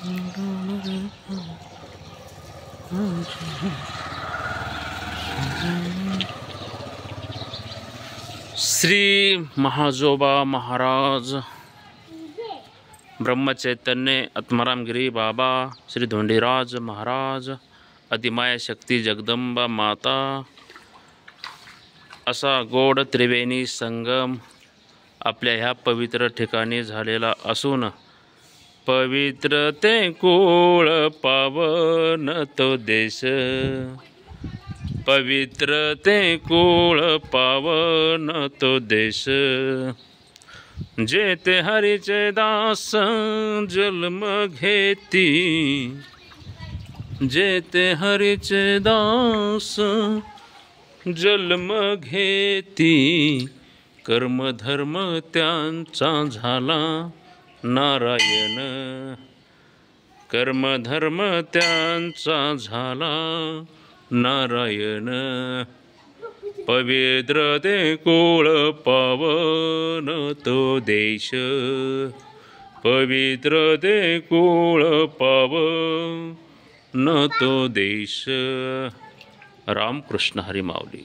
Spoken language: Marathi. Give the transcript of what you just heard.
श्री महाजोबा महाराज, ब्रह्मचैतन्य आत्मारामगिरी बाबा, श्री धोंडीराज महाराज, अधिमाया शक्ती जगदंबा माता असा गोड त्रिवेणी संगम आपल्या ह्या पवित्र ठिकाणी झालेला असून पवित्र ते कुळ पावन तो देश, पवित्र ते कुळ पावन तो देश, जेते हरीचे दास जन्म घेती, जेते हरीचे दास जन्म घेती, कर्म धर्म त्यांचा झाला नारायण, कर्म धर्म त्यांचा झाला नारायण, पवित्र ते कुळ पावन तो देश, पवित्र ते कुळ पावन तो देश. रामकृष्ण हरी माऊली.